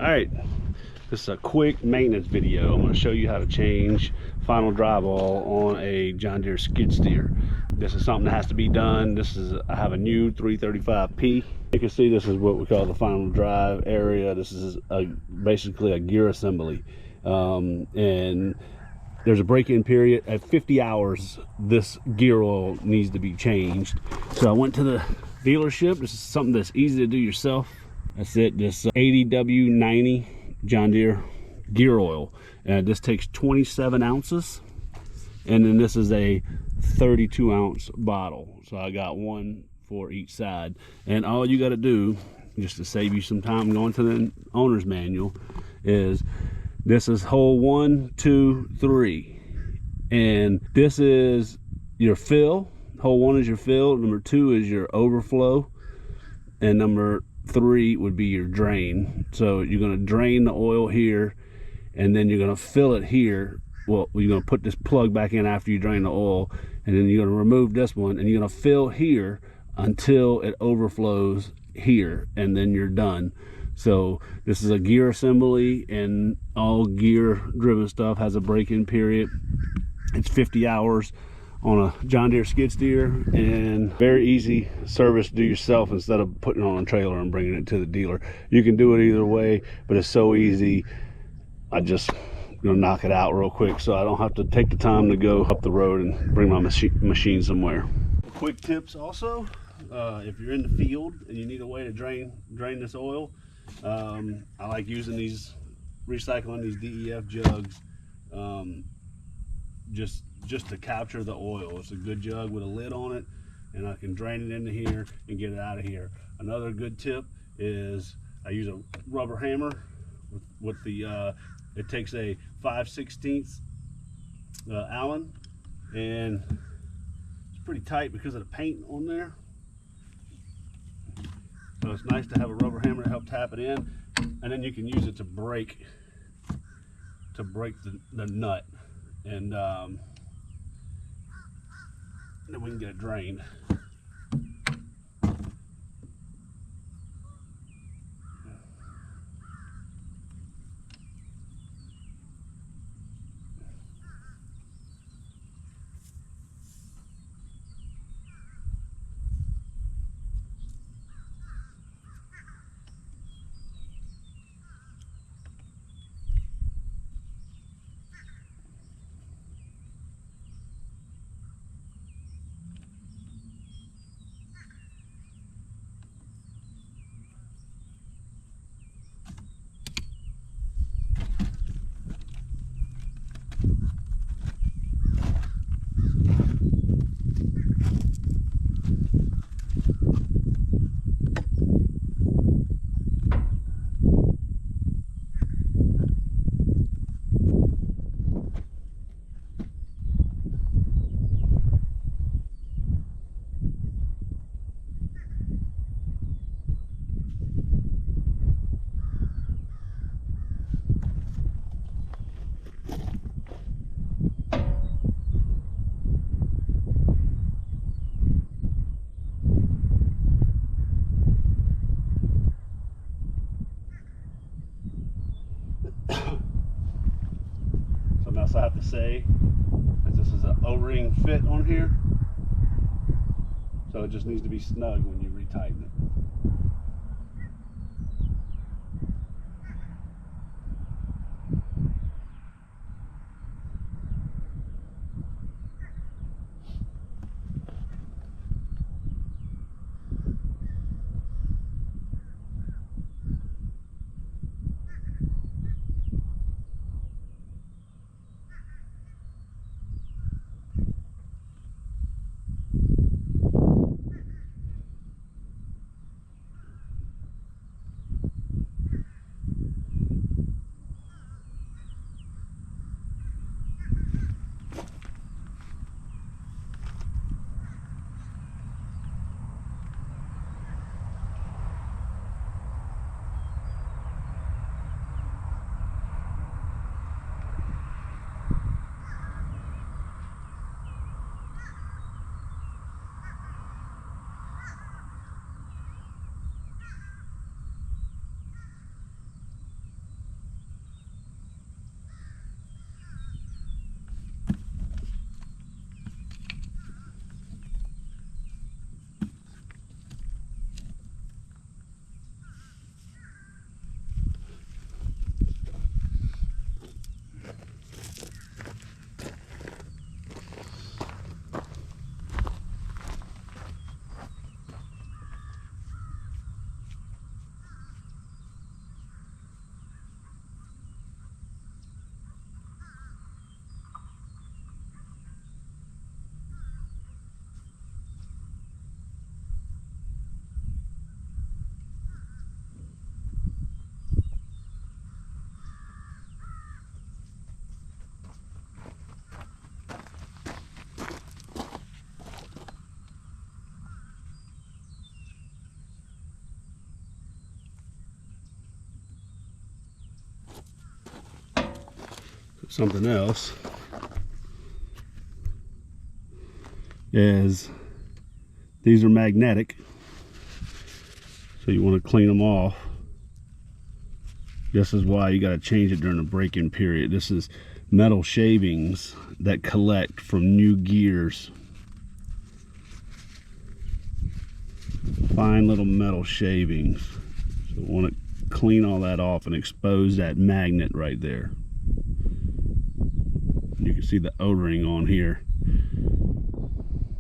All right, this is a quick maintenance video. I'm going to show you how to change final drywall on a John Deere skid steer. This is something that has to be done. I have a new 335P. You can see this is what we call the final drive area. This is basically a gear assembly, and there's a break-in period at 50 hours. This gear oil needs to be changed. So I went to the dealership. This is something that's easy to do yourself. That's it. This 80W90 John Deere gear oil. This takes 27 ounces, and then this is a 32-ounce bottle. So I got one for each side. And all you got to do, just to save you some time going to the owner's manual, is this is hole 1, 2, 3, and this is your fill. Hole 1 is your fill, number 2 is your overflow, and number 3 would be your drain. So you're going to drain the oil here, and then you're going to fill it here. Well, you're going to put this plug back in after you drain the oil, and then you're going to remove this one, and you're going to fill here until it overflows here, and then you're done. So this is a gear assembly, and all gear driven stuff has a break-in period. It's 50 hours on a John Deere skid steer, and very easy service to do yourself instead of putting it on a trailer and bringing it to the dealer. You can do it either way, but it's so easy. I just gonna knock it out real quick so I don't have to take the time to go up the road and bring my machine somewhere. Quick tips also, if you're in the field and you need a way to drain this oil, I like using recycling these DEF jugs, just to capture the oil. It's a good jug with a lid on it, and I can drain it into here and get it out of here. Another good tip is I use a rubber hammer with the it takes a 5/16 Allen, and it's pretty tight because of the paint on there. So it's nice to have a rubber hammer to help tap it in, and then you can use it to break the nut, and then we can get it drained. Something else I have to say is this is an O-ring fit on here, so it just needs to be snug when you retighten it. something else is these are magnetic, so you want to clean them off. This is why you got to change it during the break-in period. This is metal shavings that collect from new gears. Fine little metal shavings. So we want to clean all that off and expose that magnet right there. You can see the O-ring on here.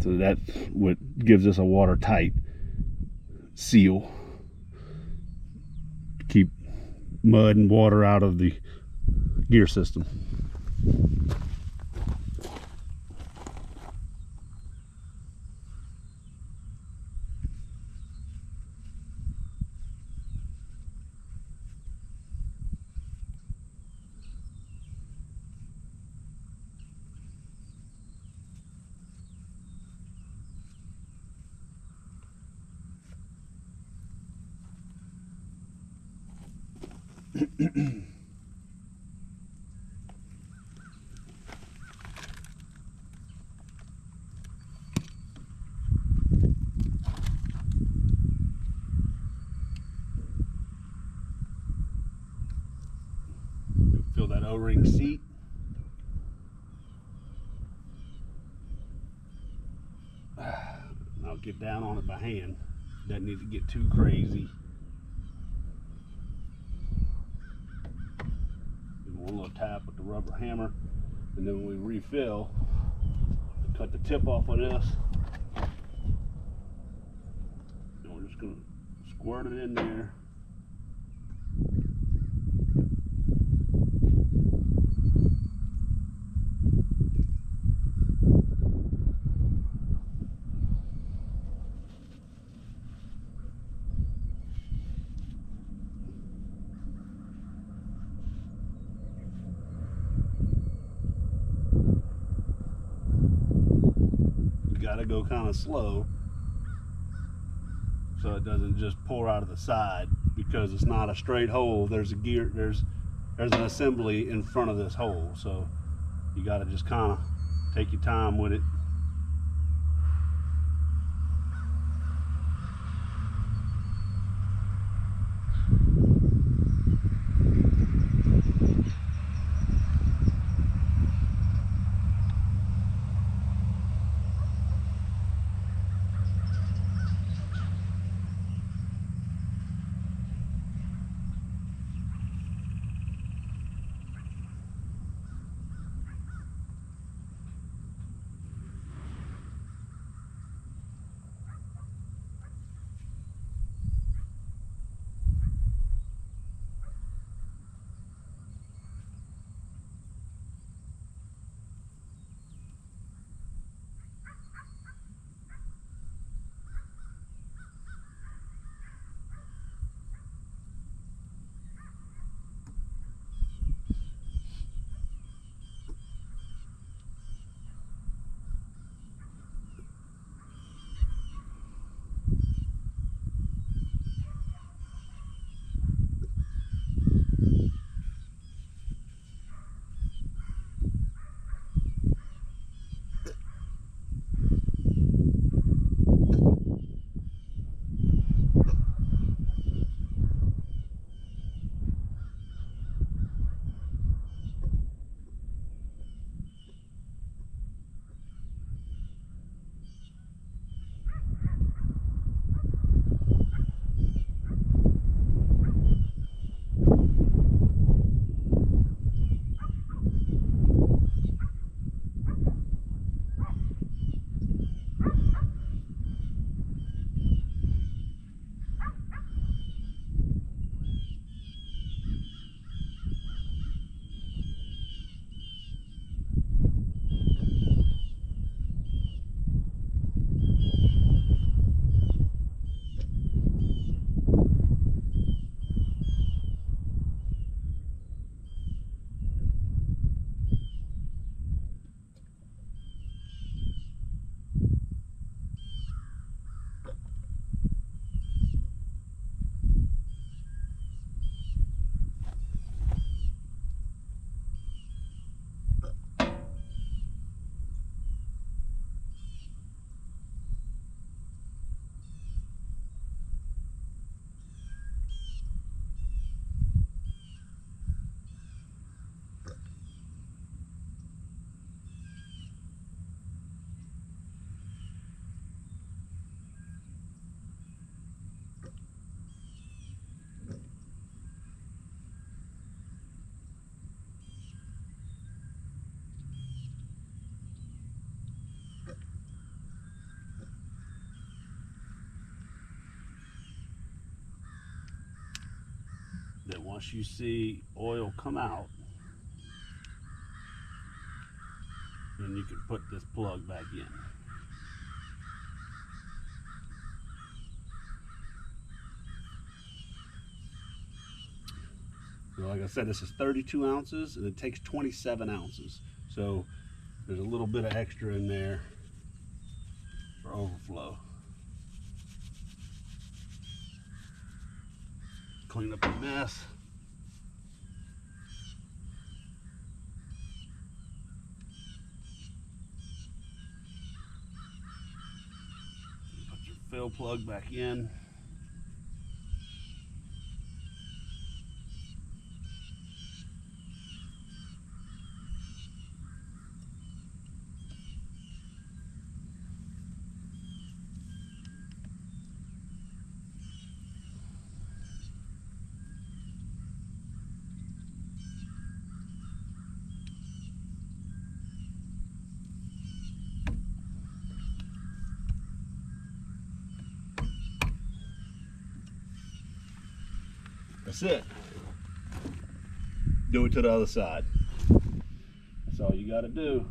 So that's what gives us a watertight seal. Keep mud and water out of the gear system. Fill that O-ring seat. I'll get down on it by hand. Doesn't need to get too crazy. One little tap with the rubber hammer, and then when we refill, cut the tip off of this, and we're just going to squirt it in there. Gotta go kind of slow so it doesn't just pour out of the side, because it's not a straight hole. There's a gear, there's an assembly in front of this hole, so you got to just kind of take your time with it. once you see oil come out, then you can put this plug back in. So like I said, this is 32 ounces and it takes 27 ounces. So there's a little bit of extra in there for overflow. Clean up the mess. Put your fill plug back in. That's it. Do it to the other side. That's all you got to do.